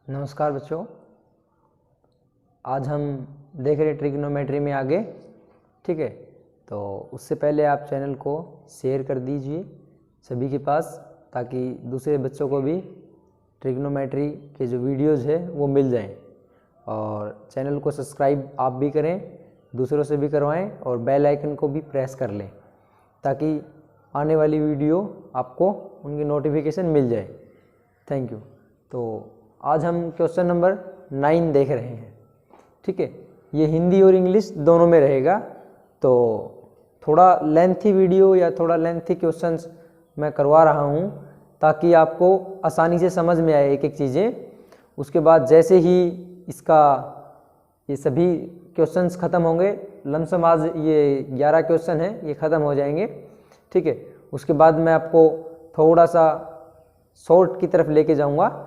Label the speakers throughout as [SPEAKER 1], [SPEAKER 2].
[SPEAKER 1] नमस्कार बच्चों, आज हम देख रहे हैं ट्रिग्नोमेट्री में आगे। ठीक है, तो उससे पहले आप चैनल को शेयर कर दीजिए सभी के पास, ताकि दूसरे बच्चों को भी ट्रिग्नोमेट्री के जो वीडियोज़ है वो मिल जाएं। और चैनल को सब्सक्राइब आप भी करें, दूसरों से भी करवाएं और बेल आइकन को भी प्रेस कर लें, ताकि आने वाली वीडियो आपको उनकी नोटिफिकेशन मिल जाए। Thank you. तो आज हम क्वेश्चन नंबर 9 देख रहे हैं। ठीक है, ये हिंदी और इंग्लिश दोनों में रहेगा, तो थोड़ा लेंथी वीडियो या थोड़ा लेंथी क्वेश्चंस मैं करवा रहा हूँ, ताकि आपको आसानी से समझ में आए एक एक चीज़ें। उसके बाद जैसे ही ये सभी क्वेश्चंस ख़त्म होंगे, लमसम आज ये 11 क्वेश्चन हैं, ये ख़त्म हो जाएंगे। ठीक है, उसके बाद मैं आपको थोड़ा सा शॉर्ट की तरफ लेके जाऊँगा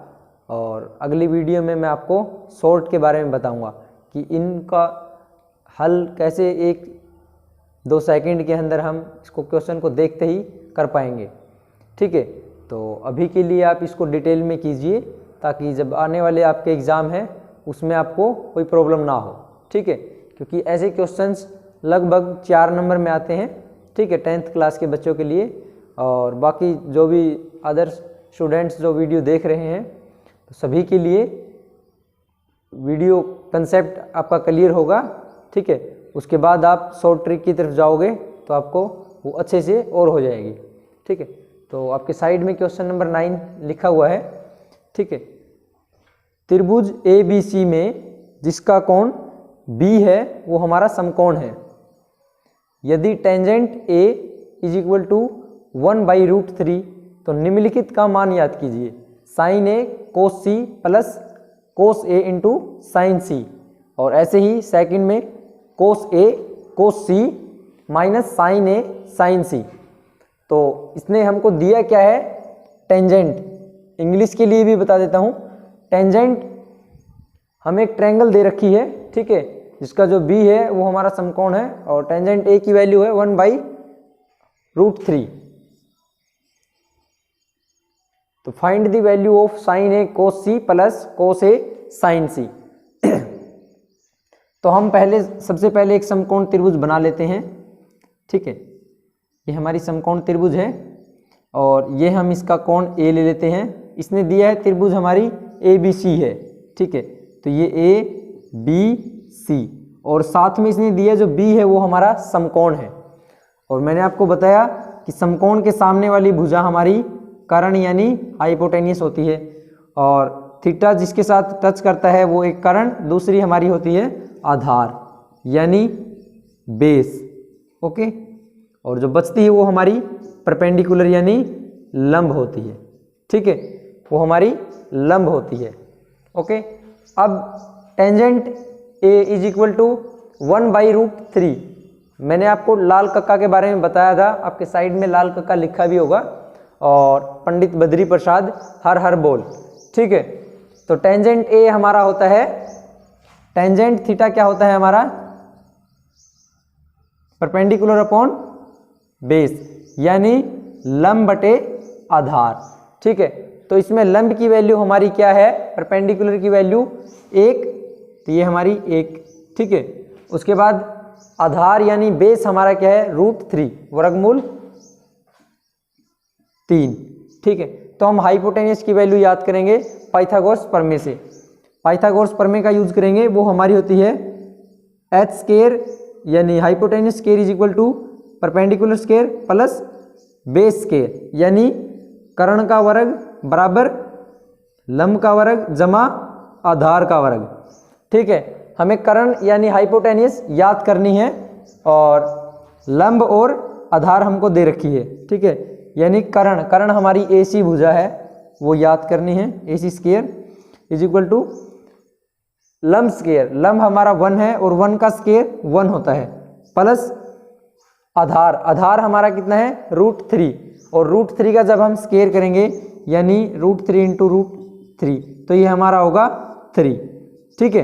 [SPEAKER 1] और अगली वीडियो में मैं आपको शॉर्ट के बारे में बताऊंगा कि इनका हल कैसे 1-2 सेकंड के अंदर हम इसको क्वेश्चन को देखते ही कर पाएंगे। ठीक है, तो अभी के लिए आप इसको डिटेल में कीजिए, ताकि जब आने वाले आपके एग्ज़ाम हैं उसमें आपको कोई प्रॉब्लम ना हो। ठीक है, क्योंकि ऐसे क्वेश्चंस लगभग 4 नंबर में आते हैं। ठीक है, 10th क्लास के बच्चों के लिए। और बाकी जो भी अदर स्टूडेंट्स जो वीडियो देख रहे हैं, तो सभी के लिए वीडियो कंसेप्ट आपका क्लियर होगा। ठीक है, उसके बाद आप शॉर्ट ट्रिक की तरफ जाओगे तो आपको वो अच्छे से और हो जाएगी। ठीक है, तो आपके साइड में क्वेश्चन नंबर 9 लिखा हुआ है। ठीक है, त्रिभुज ABC में जिसका कोण B है वो हमारा समकोण है। यदि टेंजेंट A = 1/√3, तो निम्नलिखित का मान याद कीजिए। sin A cos C plus cos A into sine C, और ऐसे ही सेकंड में cos A cos C minus sin A sin C। तो इसने हमको दिया क्या है? टेंजेंट। इंग्लिश के लिए भी बता देता हूँ। टेंजेंट हमें एक ट्रायंगल दे रखी है। ठीक है, जिसका जो B है वो हमारा समकोण है, और टेंजेंट A की वैल्यू है 1/√3। तो find the value of sin A cos C plus cos A sin C। तो हम सबसे पहले एक समकोण त्रिभुज बना लेते हैं। ठीक है, ये हमारी समकोण त्रिभुज है, और ये हम इसका कोण A ले लेते हैं। इसने दिया है त्रिभुज हमारी ABC है। ठीक है, तो ये ABC, और साथ में इसने दिया जो B है वो हमारा समकोण है। और मैंने आपको बताया कि समकोण के सामने वाली भुजा हमारी कर्ण यानी हाइपोटेन्यूस होती है, और थीटा जिसके साथ टच करता है वो एक कर्ण, दूसरी हमारी होती है आधार यानी बेस। ओके, और जो बचती है वो हमारी परपेंडिकुलर यानी लंब होती है। ठीक है, वो हमारी लंब होती है। ओके, अब टेंजेंट A = 1/√3। मैंने आपको लाल कक्का के बारे में बताया था, आपके साइड में लाल कक्का लिखा भी होगा, और पंडित बद्री प्रसाद हर हर बोल। ठीक है, तो टेंजेंट A हमारा होता है, टेंजेंट थीटा क्या होता है हमारा? परपेंडिकुलर अपॉन बेस यानी लंब बटे आधार। ठीक है, तो इसमें लंब की वैल्यू हमारी क्या है? परपेंडिकुलर की वैल्यू 1, तो ये हमारी 1। ठीक है, उसके बाद आधार यानी बेस हमारा क्या है? √3 वर्गमूल 3। ठीक है, तो हम हाइपोटेन्यूस की वैल्यू याद करेंगे पाइथागोरस प्रमेय से। पाइथागोरस प्रमेय का यूज करेंगे, वो हमारी होती है h² यानी hypotenuse square = perpendicular square plus base square यानी कर्ण का वर्ग बराबर लंब का वर्ग जमा आधार का वर्ग। ठीक है, हमें कर्ण यानी हाइपोटेन्यूस याद करनी है, और लंब और आधार हमको दे रखी है। ठीक है, यानी कर्ण हमारी AC भुजा है, वो याद करनी है। AC² = लंब स्क्वायर, लंब हमारा 1 है और 1 का स्क्वायर 1 होता है, प्लस आधार हमारा कितना है? √3, और √3 का जब हम स्क्वायर करेंगे यानी √3 × √3, तो ये हमारा होगा 3। ठीक है,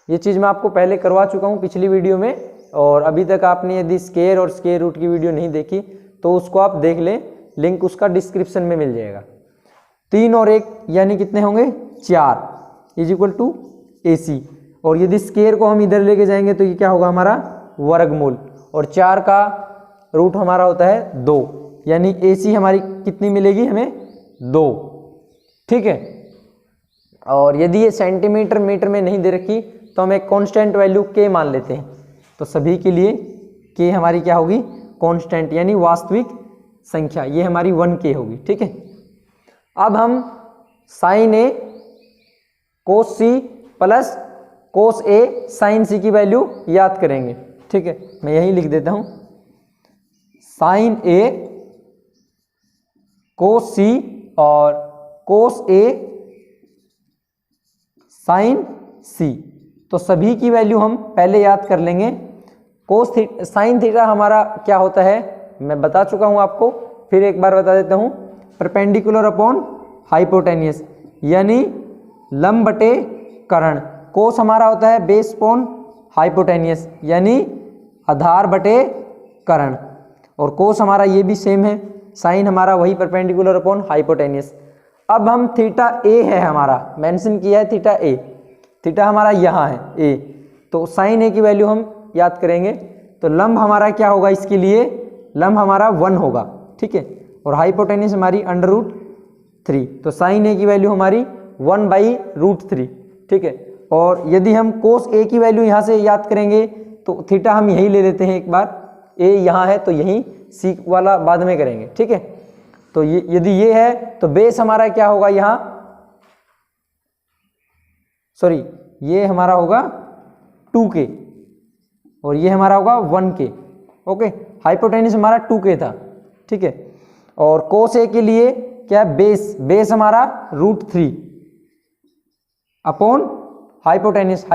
[SPEAKER 1] ये चीज़ मैं आपको पहले करवा चुका हूँ पिछली वीडियो में, और अभी तक आपने यदि स्क्वायर और स्क्वायर रूट की वीडियो नहीं देखी तो उसको आप देख लें, लिंक उसका डिस्क्रिप्शन में मिल जाएगा। 3 और 1 यानी कितने होंगे? 4 इज इक्वल टू AC। और यदि स्केयर को हम इधर लेके जाएंगे तो ये क्या होगा हमारा वर्गमूल, और 4 का रूट हमारा होता है 2, यानी AC हमारी कितनी मिलेगी हमें 2। ठीक है, और यदि ये सेंटीमीटर मीटर में नहीं दे रखी तो हम एक कांस्टेंट वैल्यू K मान लेते हैं। तो सभी के लिए K हमारी क्या होगी कांस्टेंट यानी वास्तविक संख्या, ये हमारी 1K होगी। ठीक है, अब हम sine A cos C plus cos A sine C की वैल्यू याद करेंगे। ठीक है, मैं यही लिख देता हूं, साइन A कोस C और कोस A साइन C। तो सभी की वैल्यू हम पहले याद कर लेंगे। साइन थीटा हमारा क्या होता है मैं बता चुका हूं आपको, फिर एक बार बता देता हूं, परपेंडिकुलर अपॉन हाइपोटेनियस यानी लंब बटे कर्ण। कोस हमारा होता है बेस अपॉन हाइपोटेनियस यानी आधार बटे कर्ण, और कोस हमारा ये भी सेम है, साइन हमारा वही परपेंडिकुलर अपॉन हाइपोटेनियस। अब हम थीटा A है हमारा, मेंशन किया है थीटा A, थीटा हमारा यहाँ है A, तो साइन A की वैल्यू हम याद करेंगे। तो लंब हमारा क्या होगा, इसके लिए लंब हमारा 1 होगा। ठीक है, और हाइपोटेनियस हमारी √3, तो साइन A की वैल्यू हमारी 1/√3। ठीक है, और यदि हम कोस A की वैल्यू यहाँ से याद करेंगे तो थीटा हम यही ले लेते हैं एक बार, A यहाँ है तो यही C वाला बाद में करेंगे। ठीक है, तो ये यदि ये है तो बेस हमारा क्या होगा यहाँ, सॉरी ये हमारा होगा 2K और ये हमारा होगा 1K। ओके, हाइपोटेनियस हमारा 2K था। ठीक है, और कोस A के लिए क्या है, बेस हमारा √3 अपॉन हाइपोटेनियस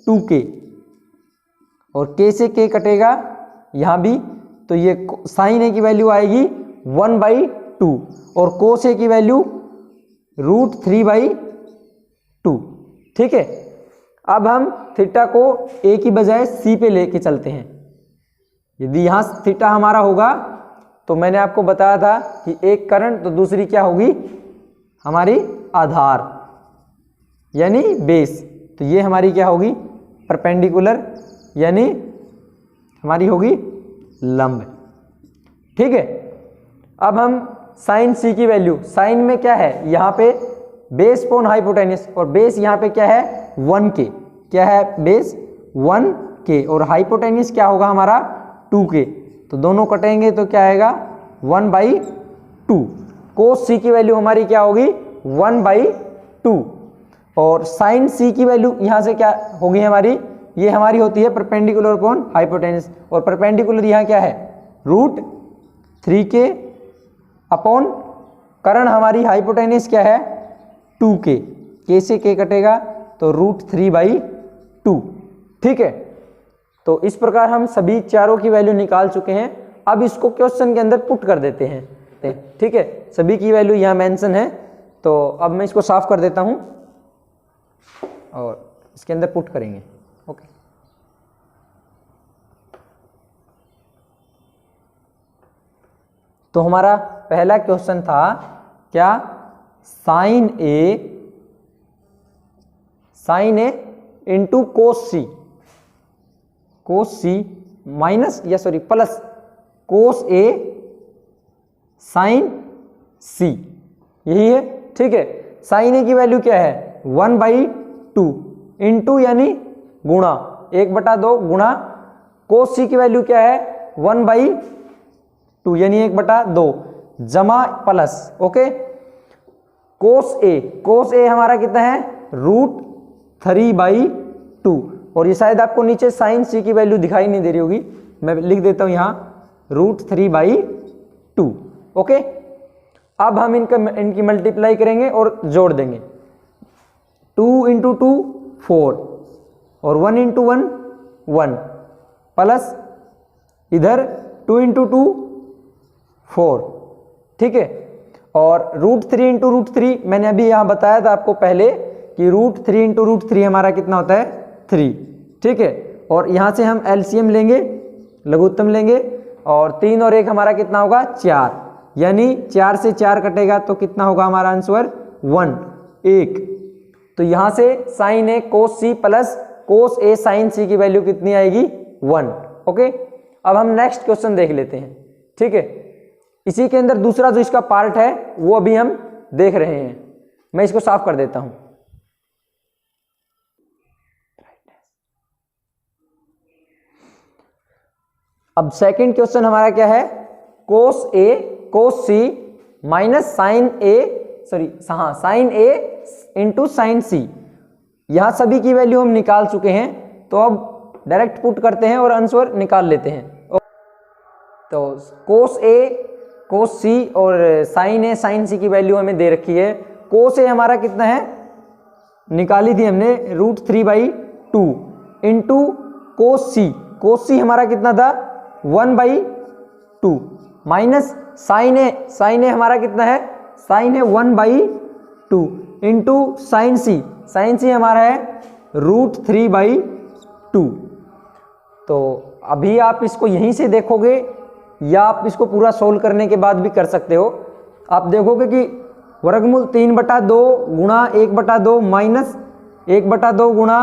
[SPEAKER 1] 2K, और K से K कटेगा यहाँ भी, तो ये साइन A की वैल्यू आएगी 1/2 और कोस A की वैल्यू √3/2। ठीक है, अब हम थीटा को A की बजाय C पे लेके चलते हैं। यदि यहाँ थीटा हमारा होगा तो मैंने आपको बताया था कि एक कर्ण तो दूसरी क्या होगी हमारी आधार यानी बेस, तो ये हमारी क्या होगी परपेंडिकुलर यानी हमारी होगी लंब। ठीक है, अब हम साइन C की वैल्यू, साइन में क्या है यहाँ पे बेस अपॉन हाइपोटेनियस, और बेस यहाँ पे क्या है 1K, क्या है बेस 1K, और हाइपोटेनियस क्या होगा हमारा 2K, तो दोनों कटेंगे तो क्या आएगा 1/2। कोस C की वैल्यू हमारी क्या होगी 1/2, और साइन C की वैल्यू यहाँ से क्या होगी हमारी, ये हमारी होती है परपेंडिकुलर अपॉन हाइपोटेनियस, और परपेंडिकुलर यहाँ क्या है √3K अपॉन कर्ण हमारी हाइपोटेनियस क्या है 2K, K से K कटेगा तो √3/2। ठीक है, तो इस प्रकार हम सभी चारों की वैल्यू निकाल चुके हैं। अब इसको क्वेश्चन के अंदर पुट कर देते हैं। ठीक है, सभी की वैल्यू यहाँ मेंशन है, तो अब मैं इसको साफ कर देता हूँ और इसके अंदर पुट करेंगे। ओके, तो हमारा पहला क्वेश्चन था क्या, sine A into cos C minus या sorry plus cos A sine C, यही है। ठीक है, साइन A की वैल्यू क्या है 1/2 इंटू यानी गुणा 1/2 गुणा कोस C की वैल्यू क्या है 1/2 यानी 1/2 जमा प्लस। ओके, कोस A हमारा कितना है √3/2, और ये शायद आपको नीचे साइन C की वैल्यू दिखाई नहीं दे रही होगी, मैं लिख देता हूं यहाँ √3/2। ओके, अब हम इनकी मल्टीप्लाई करेंगे और जोड़ देंगे। 2 × 2 4 और 1 × 1 1 प्लस इधर 2 × 2 4। ठीक है, और √3 × √3 मैंने अभी यहाँ बताया था आपको पहले कि √3 × √3 हमारा कितना होता है 3। ठीक है, और यहाँ से हम एलसीएम लेंगे, लघुत्तम लेंगे, और 3 और 1 हमारा कितना होगा 4, यानी 4 से 4 कटेगा तो कितना होगा हमारा आंसर 1। तो यहां से साइन ए कोस सी प्लस कोस ए साइन सी की वैल्यू कितनी आएगी 1। ओके, अब हम नेक्स्ट क्वेश्चन देख लेते हैं। ठीक है, इसी के अंदर दूसरा जो इसका पार्ट है वो अभी हम देख रहे हैं। मैं इसको साफ कर देता हूं। अब सेकंड क्वेश्चन हमारा क्या है, कोस ए कोस सी माइनस साइन ए इंटू साइन सी। यहां सभी की वैल्यू हम निकाल चुके हैं, तो अब डायरेक्ट पुट करते हैं और आंसर निकाल लेते हैं। तो कोस ए कोस सी और साइन ए साइन सी की वैल्यू हमें दे रखी है। कोस ए हमारा कितना है, निकाली थी हमने √3/2 इंटू कोस सी हमारा कितना था 1/2 माइनस साइन ए हमारा कितना है, साइन ए 1/2 इंटू साइन सी हमारा है √3/2। तो अभी आप इसको यहीं से देखोगे या आप इसको पूरा सोल्व करने के बाद भी कर सकते हो। आप देखोगे कि वर्गमूल 3/2 गुणा 1/2 माइनस 1/2 गुणा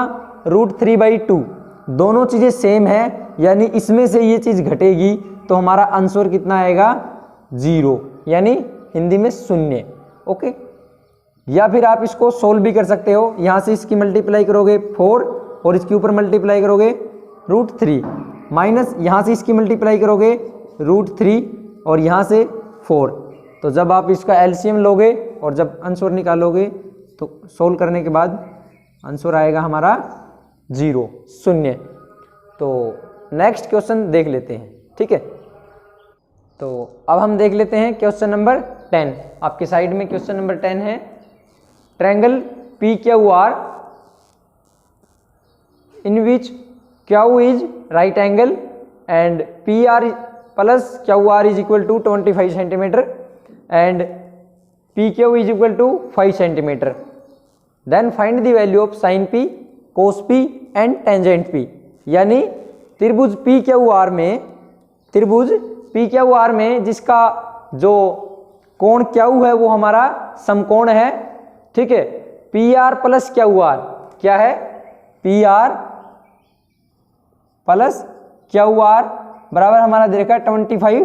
[SPEAKER 1] √3/2 दोनों चीज़ें सेम है, यानी इसमें से ये चीज़ घटेगी तो हमारा आंसर कितना आएगा 0, यानी हिंदी में 0। ओके, या फिर आप इसको सोल्व भी कर सकते हो। यहाँ से इसकी मल्टीप्लाई करोगे 4 और इसके ऊपर मल्टीप्लाई करोगे √3 माइनस यहाँ से इसकी मल्टीप्लाई करोगे √3 और यहाँ से 4। तो जब आप इसका एलसीएम लोगे और जब आंसर निकालोगे तो सोल्व करने के बाद आंसर आएगा हमारा 0। तो नेक्स्ट क्वेश्चन देख लेते हैं। ठीक है, तो अब हम देख लेते हैं क्वेश्चन नंबर 10। आपके साइड में क्वेश्चन नंबर 10 है, triangle PQR in which Q is right angle and PR plus QR is equal to 25 centimeter and PQ is equal to 5 centimeter. Then find the value of sin P, cos P and tangent P। यानी त्रिभुज PQR में जिसका जो कोण Q है वो हमारा समकोण है। ठीक है, PR प्लस QR क्या है, PR प्लस QR बराबर हमारा दे रखा है 25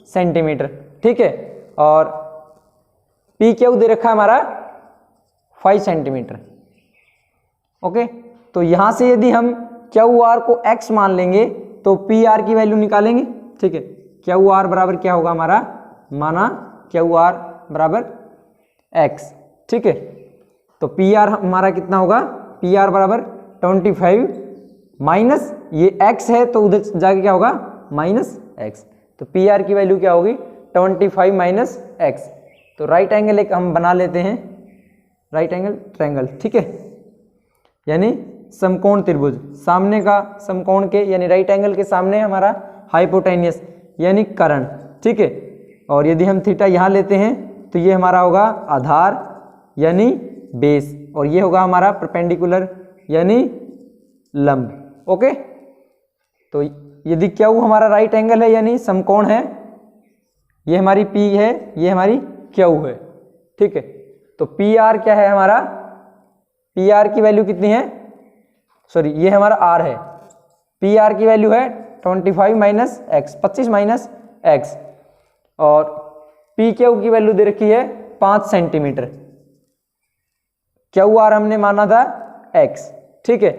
[SPEAKER 1] सेंटीमीटर। ठीक है, और PQ दे रखा है हमारा 5 सेंटीमीटर। ओके, तो यहां से यदि हम QR को x मान लेंगे तो PR की वैल्यू निकालेंगे। ठीक है, QR बराबर क्या होगा हमारा, माना QR बराबर x। ठीक है, तो PR हमारा कितना होगा, PR बराबर 25 माइनस ये x है तो उधर जाके क्या होगा -x। तो PR की वैल्यू क्या होगी 25 माइनस x। तो राइट एंगल एक हम बना लेते हैं, राइट एंगल ट्रायंगल। ठीक है, यानी समकोण त्रिभुज, सामने का समकोण के यानी राइट एंगल के सामने हमारा हाइपोटेनियस यानी कर्ण। ठीक है, और यदि हम थीटा यहाँ लेते हैं तो ये हमारा होगा आधार यानी बेस, और ये होगा हमारा परपेंडिकुलर यानी लंब। ओके, तो यदि Q हमारा राइट एंगल है यानी समकोण है, ये हमारी P है, ये हमारी Q है। ठीक है, तो PR क्या है हमारा, PR की वैल्यू कितनी है, सॉरी ये हमारा R है, PR की वैल्यू है 25 माइनस x, 25 माइनस x, और PQ की वैल्यू दे रखी है 5 सेंटीमीटर। QR हमने माना था x। ठीक है,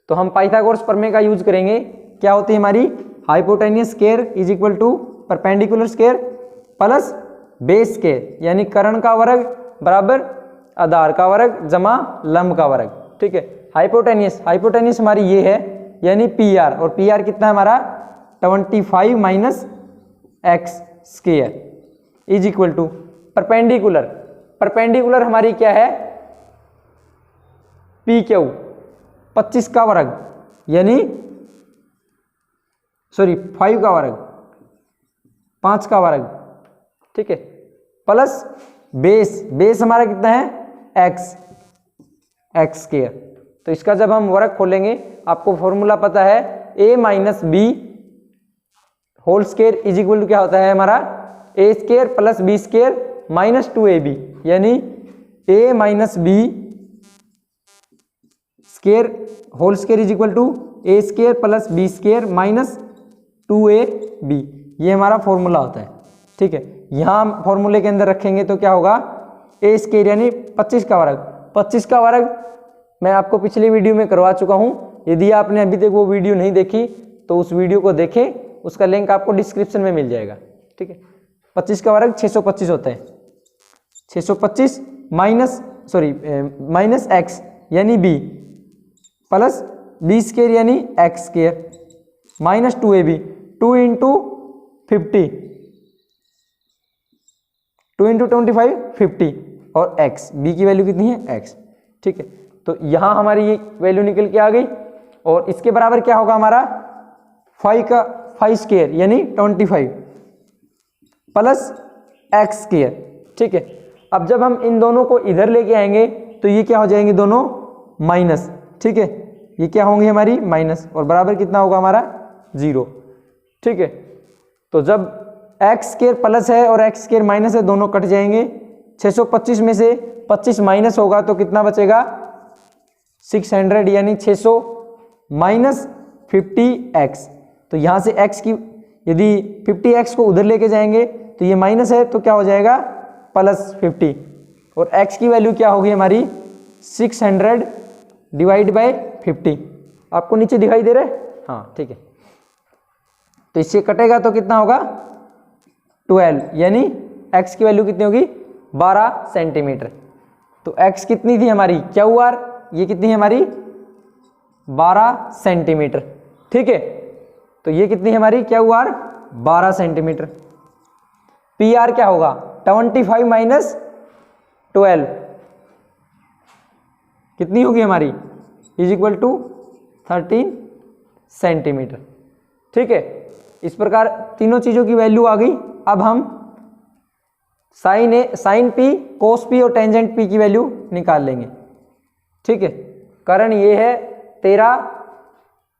[SPEAKER 1] तो हम पाइथागोरस प्रमेय का यूज करेंगे। क्या होती है हमारी, hypotenuse square is equal to perpendicular square plus base square, यानी कर्ण का वर्ग बराबर आधार का वर्ग जमा लंब का वर्ग। ठीक है, हाइपोटेनियस हमारी ये है यानी PR, और PR कितना है हमारा 25 minus x square is equal to perpendicular हमारी क्या है PQ 25 का वर्ग यानी 5 का वर्ग, 5 का वर्ग। ठीक है, प्लस बेस हमारा कितना है x स्क्वायर। तो इसका जब हम वर्ग खोलेंगे, आपको फॉर्मूला पता है a minus B whole square is equal to क्या होता है हमारा a square plus b square minus 2ab, यानी a minus B square whole square is equal to A square plus B square minus 2ab, ये हमारा formula होता है। ठीक है, यहाँ फॉर्मूले के अंदर रखेंगे तो क्या होगा, ए स्केयर यानी 25 का वर्ग। 25 का वर्ग मैं आपको पिछली वीडियो में करवा चुका हूँ, यदि आपने अभी तक वो वीडियो नहीं देखी तो उस वीडियो को देखें, उसका लिंक आपको डिस्क्रिप्शन में मिल जाएगा। ठीक है, 25 का वर्ग 625 होता है। 625 माइनस एक्स यानी बी प्लस बी स्केयर यानी x square minus 2ab, 2 into 50, 2 into 25 50 और x, b की वैल्यू कितनी है x। ठीक है, तो यहाँ हमारी ये वैल्यू निकल के आ गई और इसके बराबर क्या होगा हमारा 5 स्केयर यानी 25 प्लस x स्केयर। ठीक है, अब जब हम इन दोनों को इधर लेके आएंगे तो ये क्या हो जाएंगे, दोनों माइनस। ठीक है, ये क्या होंगे हमारी माइनस और बराबर कितना होगा हमारा 0। ठीक है, तो जब एक्स स्केयर प्लस है और एक्स स्केयर माइनस है, दोनों कट जाएंगे। 625 में से 25 माइनस होगा तो कितना बचेगा 600 यानी 600 माइनस 50x। तो यहाँ से x की यदि 50x को उधर लेके जाएंगे तो ये माइनस है तो क्या हो जाएगा प्लस 50 और x की वैल्यू क्या होगी हमारी 600 डिवाइड बाय 50। आपको नीचे दिखाई दे रहा है? हाँ ठीक है, तो इससे कटेगा तो कितना होगा 12 यानी x की वैल्यू कितनी होगी 12 सेंटीमीटर। तो x कितनी थी हमारी QR, ये कितनी है हमारी 12 सेंटीमीटर। ठीक है, तो ये कितनी है हमारी QR 12 सेंटीमीटर। PR क्या होगा 25 माइनस 12 कितनी होगी हमारी इज इक्वल टू 13 सेंटीमीटर। ठीक है, इस प्रकार तीनों चीजों की वैल्यू आ गई। अब हम साइन P, कोस P और टेंजेंट P की वैल्यू निकाल लेंगे। ठीक है, करण ये है 13,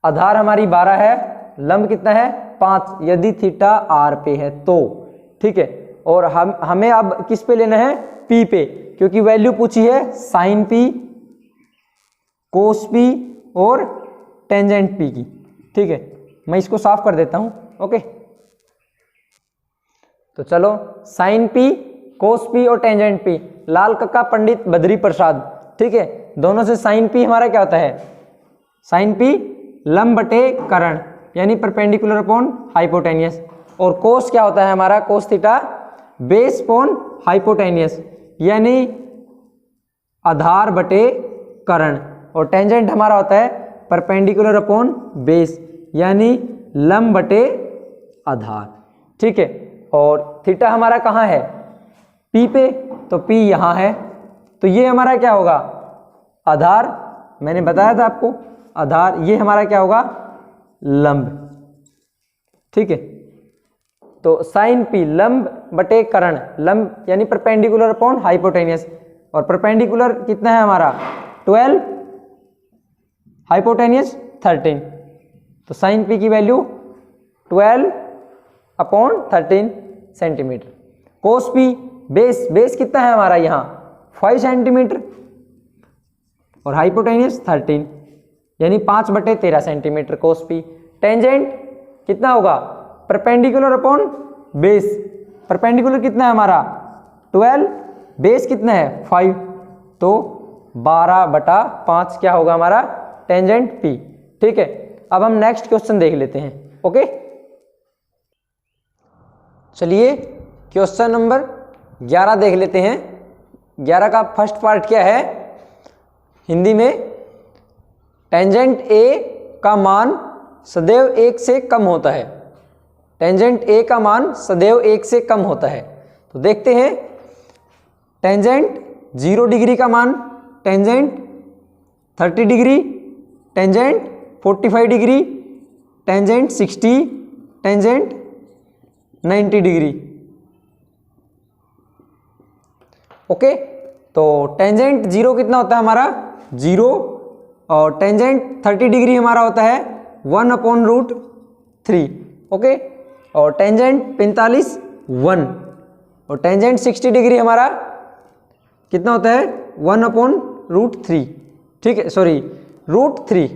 [SPEAKER 1] आधार हमारी 12 है, लंब कितना है 5 यदि थीटा r पे है तो। ठीक है, और हमें अब किस पे लेना है P पे, क्योंकि वैल्यू पूछी है साइन P, कोस P और टेंजेंट P की। ठीक है, मैं इसको साफ कर देता हूं। ओके, तो चलो साइन P, कोस P और टेंजेंट P, लाल कक्का पंडित बद्री प्रसाद। ठीक है, दोनों से साइन P हमारा क्या होता है, साइन P लंब बटे कर्ण यानी परपेंडिकुलर अपॉन हाइपोटेनियस, और कोस क्या होता है हमारा cos theta base upon hypotenuse यानी आधार बटे कर्ण, और टेंजेंट हमारा होता है परपेंडिकुलर अपॉन बेस यानी लंब बटे आधार। ठीक है, और थीटा हमारा कहाँ है P पे, तो P यहाँ है, तो ये हमारा क्या होगा आधार, मैंने बताया था आपको आधार, ये हमारा क्या होगा लंब। ठीक है, तो साइन P लंब बटे कर्ण, लंब यानी परपेंडिकुलर अपॉन हाइपोटेनियस, और परपेंडिकुलर कितना है हमारा 12, हाइपोटेनियस 13, तो साइन P की वैल्यू 12 अपॉन 13 सेंटीमीटर। कोस P बेस कितना है हमारा यहाँ 5 सेंटीमीटर और हाइपोटेनियस 13 यानी 5 बटे 13 सेंटीमीटर कोस P। टेंजेंट कितना होगा परपेंडिकुलर अपॉन बेस, परपेंडिकुलर कितना है हमारा 12, बेस कितना है 5, तो 12 बटा 5 क्या होगा हमारा टेंजेंट P। ठीक है, अब हम नेक्स्ट क्वेश्चन देख लेते हैं। ओके, चलिए क्वेश्चन नंबर 11 देख लेते हैं। 11 का फर्स्ट पार्ट क्या है हिंदी में, टेंजेंट A का मान सदैव 1 से कम होता है। टेंजेंट A का मान सदैव 1 से कम होता है, तो देखते हैं टेंजेंट 0 डिग्री का मान, tangent 30 degree, tangent 45 degree, tangent 60, tangent 90 degree. Okay, तो टेंजेंट 0 कितना होता है हमारा 0, और टेंजेंट 30 डिग्री हमारा होता है 1/√3। ओके, और टेंजेंट 45 1, और टेंजेंट 60 डिग्री हमारा कितना होता है 1/√3। ठीक है, सॉरी √3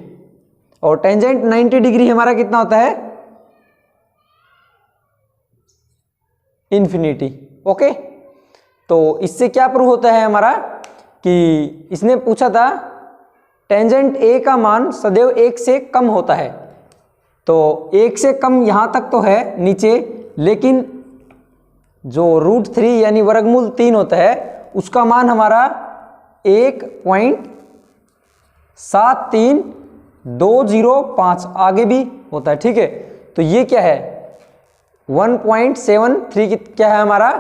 [SPEAKER 1] और टेंजेंट 90 डिग्री हमारा कितना होता है, इन्फिनिटी। ओके, तो इससे क्या प्रूव होता है हमारा कि इसने पूछा था टेंजेंट ए का मान सदैव 1 से कम होता है, तो 1 से कम यहाँ तक तो है नीचे, लेकिन जो √3 यानी वर्गमूल 3 होता है उसका मान हमारा 1.7325 आगे भी होता है। ठीक है, तो ये क्या है 1.73 क्या है हमारा,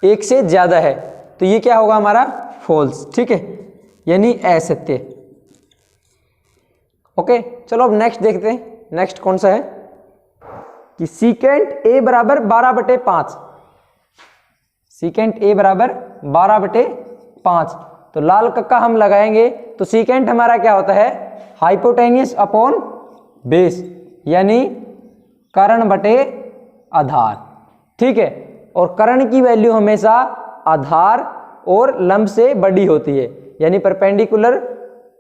[SPEAKER 1] 1 से ज़्यादा है, तो ये क्या होगा हमारा फॉल्स। ठीक है, यानी असत्य। ओके, चलो अब नेक्स्ट देखते हैं। नेक्स्ट कौन सा है कि सीकेंट ए बराबर 12/5, सीकेंट ए बराबर 12/5, तो लाल कक्का हम लगाएंगे तो सीकेंट हमारा क्या होता है, हाइपोटेनियस अपॉन बेस, यानी कर्ण बटे आधार। ठीक है, और कर्ण की वैल्यू हमेशा आधार और लंब से बड़ी होती है, यानी परपेंडिकुलर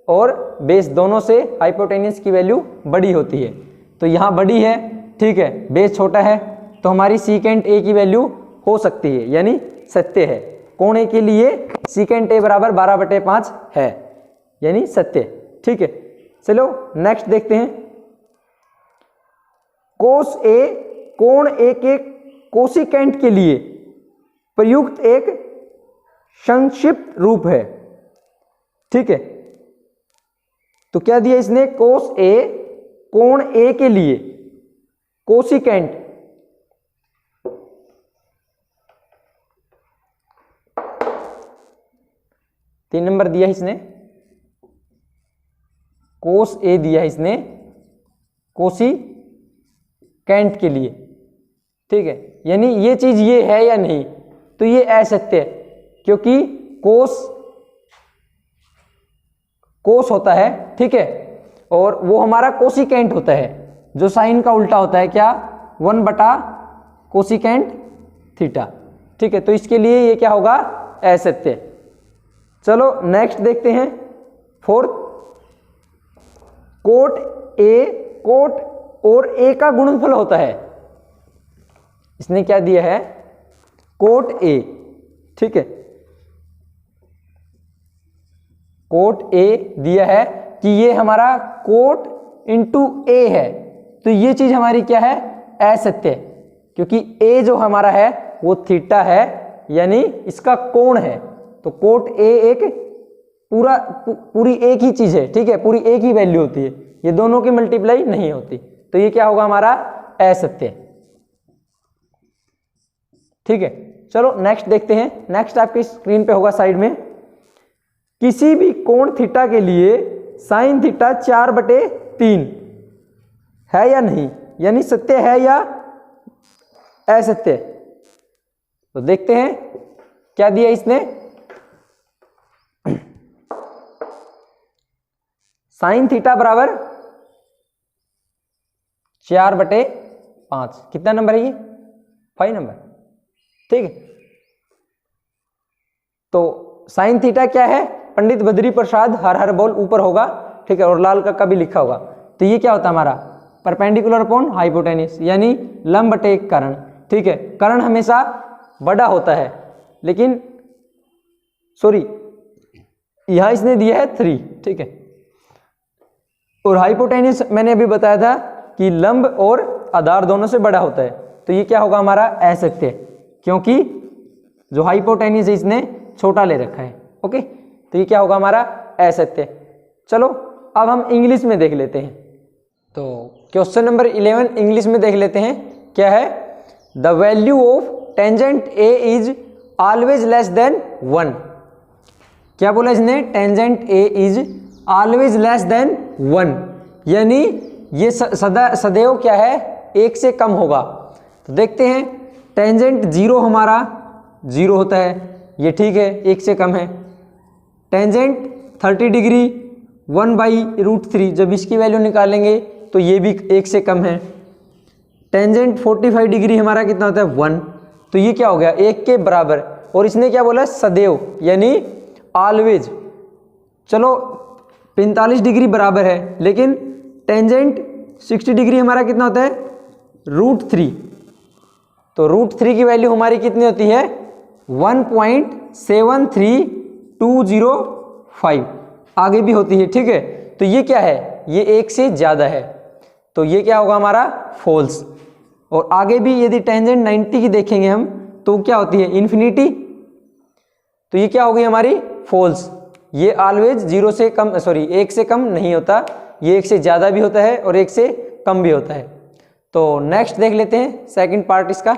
[SPEAKER 1] और बेस दोनों से हाइपोटेनियस की वैल्यू बड़ी होती है, तो यहाँ बड़ी है। ठीक है, बेस छोटा है, तो हमारी सीकेंट ए की वैल्यू हो सकती है, यानी सत्य है। कोण ए के लिए सीकेंट ए बराबर 12/5 है, यानी सत्य। ठीक है, चलो नेक्स्ट देखते हैं। कोस ए कोण ए के कोसिकेंट के लिए प्रयुक्त एक संक्षिप्त रूप है। ठीक है, तो क्या दिया इसने, कोस ए कोण ए के लिए कोसिकेंट तीन नंबर दिया इसने, कोस ए दिया इसने कोसिकेंट के लिए। ठीक है, यानी ये चीज ये है या नहीं, तो ये असत्य है, क्योंकि कोस होता है। ठीक है, और वो हमारा कोसिकेंट होता है, जो साइन का उल्टा होता है, क्या 1/कोसिकेंट थीटा। ठीक है, तो इसके लिए ये क्या होगा, असत्य। चलो नेक्स्ट देखते हैं। फोर्थ, कोट और ए का गुणनफल होता है। इसने क्या दिया है, कोट ए। ठीक है, कोट ए दिया है कि ये हमारा कोट इंटू ए है, तो ये चीज हमारी क्या है, असत्य, क्योंकि ए जो हमारा है वो थीटा है, यानी इसका कोण है, तो कोट ए एक पूरी एक ही चीज है। ठीक है, पूरी एक ही वैल्यू होती है, ये दोनों की मल्टीप्लाई नहीं होती, तो ये क्या होगा हमारा असत्य। ठीक है, चलो नेक्स्ट देखते हैं। नेक्स्ट आपकी स्क्रीन पे होगा साइड में, किसी भी कोण थीटा के लिए साइन थीटा 4/3 है या नहीं, यानी सत्य है या असत्य। तो देखते हैं क्या दिया इसने, साइन थीटा बराबर 4/5, कितना नंबर है ये, 5 नंबर। ठीक है, तो साइन थीटा क्या है, पंडित बद्री प्रसाद हर हर बोल ऊपर होगा। ठीक है, और लाल का भी लिखा होगा, तो ये क्या होता है हमारा परपेंडिकुलर अपॉन हाइपोटेनियस, यानी लंब बटे कर्ण। ठीक है, कर्ण हमेशा बड़ा होता है, लेकिन सॉरी यहां इसने दिया है 3। ठीक है, और हाइपोटेनियस मैंने अभी बताया था कि लंब और आधार दोनों से बड़ा होता है, तो ये क्या होगा हमारा असत्य, क्योंकि जो हाइपोटेनियस है इसने छोटा ले रखा है। ओके, तो ये क्या होगा हमारा असत्य। चलो अब हम इंग्लिश में देख लेते हैं, तो क्वेश्चन नंबर 11 इंग्लिश में देख लेते हैं। क्या है, the value of tangent A is always less than 1। क्या बोला इसने, tangent A is always less than 1, यानी ये सदैव क्या है, 1 से कम होगा। तो देखते हैं, टेंजेंट 0 हमारा 0 होता है, ये ठीक है, 1 से कम है। टेंजेंट 30 डिग्री 1/√3, जब इसकी वैल्यू निकालेंगे तो ये भी 1 से कम है। टेंजेंट 45 डिग्री हमारा कितना होता है, 1, तो ये क्या हो गया, 1 के बराबर। और इसने क्या बोला, सदैव, यानी ऑलवेज। चलो 45 डिग्री बराबर है, लेकिन टेंजेंट 60 डिग्री हमारा कितना होता है, √3। तो √3 की वैल्यू हमारी कितनी होती है, 1.73205 आगे भी होती है, ठीक है। तो ये क्या है, ये 1 से ज़्यादा है, तो ये क्या होगा हमारा फॉल्स। और आगे भी यदि टेंजेंट 90 की देखेंगे हम तो क्या होती है, इन्फिनिटी, तो ये क्या होगी हमारी फॉल्स। ये ऑलवेज 0 से कम, सॉरी 1 से कम नहीं होता, ये 1 से ज़्यादा भी होता है और 1 से कम भी होता है। तो नेक्स्ट देख लेते हैं सेकंड पार्ट इसका।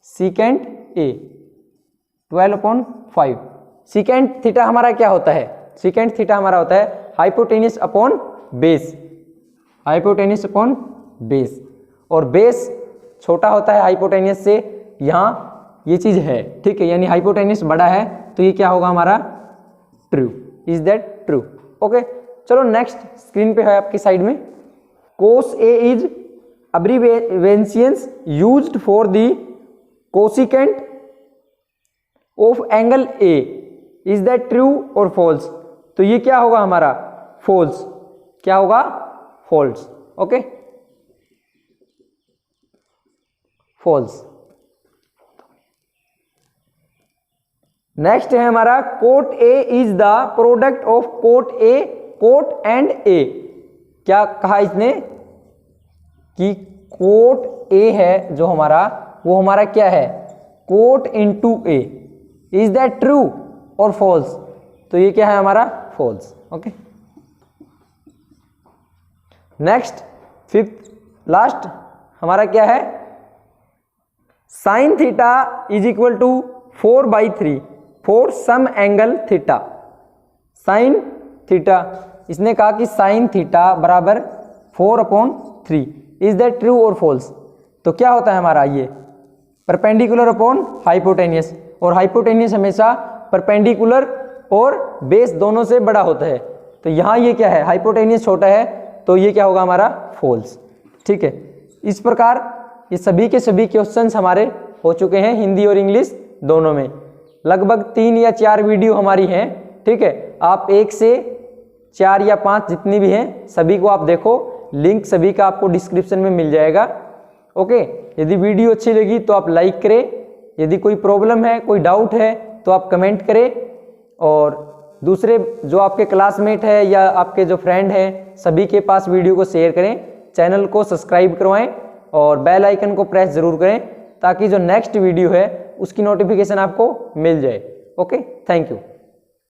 [SPEAKER 1] Secant A 12/5। सीकेंट थीटा हमारा क्या होता है, सीकेंट थीटा हमारा होता है hypotenuse upon base, hypotenuse upon base. और बेस छोटा होता है हाइपोटेन्यूस से, यहाँ ये चीज़ है, ठीक है, यानी हाइपोटेन्यूस बड़ा है, तो ये क्या होगा हमारा true. Is that true? Okay, चलो नेक्स्ट स्क्रीन पे है आपकी साइड में। Cos A is abbreviations used for the cosecant of angle A, is that true और फॉल्स? तो ये क्या होगा हमारा फॉल्स, क्या होगा फॉल्स, ओके फॉल्स। नेक्स्ट है हमारा cot A is the product of cot A, cot and A. क्या कहा इसने कि कोट ए है जो हमारा, वो हमारा क्या है, cot into A. Is that true और फॉल्स? तो ये क्या है हमारा false, okay. Next fifth last हमारा क्या है, sine theta is equal to 4/3 for some angle theta. Sine theta, इसने कहा कि साइन थीटा बराबर 4/3। इज दैट ट्रू और फॉल्स? तो क्या होता है हमारा ये परपेंडिकुलर अपॉन हाइपोटेनियस, और हाइपोटेनियस हमेशा परपेंडिकुलर और बेस दोनों से बड़ा होता है। तो यहाँ ये क्या है, हाइपोटेनियस छोटा है, तो ये क्या होगा हमारा फॉल्स, ठीक है। इस प्रकार ये सभी के सभी क्वेश्चंस हमारे हो चुके हैं हिंदी और इंग्लिश दोनों में। लगभग 3 या 4 वीडियो हमारी हैं, ठीक है। आप 1 से 4 या 5 जितनी भी हैं सभी को आप देखो, लिंक सभी का आपको डिस्क्रिप्शन में मिल जाएगा, ओके। यदि वीडियो अच्छी लगी तो आप लाइक करें, यदि कोई प्रॉब्लम है, कोई डाउट है तो आप कमेंट करें, और दूसरे जो आपके क्लासमेट है या आपके जो फ्रेंड हैं सभी के पास वीडियो को शेयर करें, चैनल को सब्सक्राइब करवाएं और बेल आइकन को प्रेस जरूर करें, ताकि जो नेक्स्ट वीडियो है उसकी नोटिफिकेशन आपको मिल जाए, ओके। Thank you.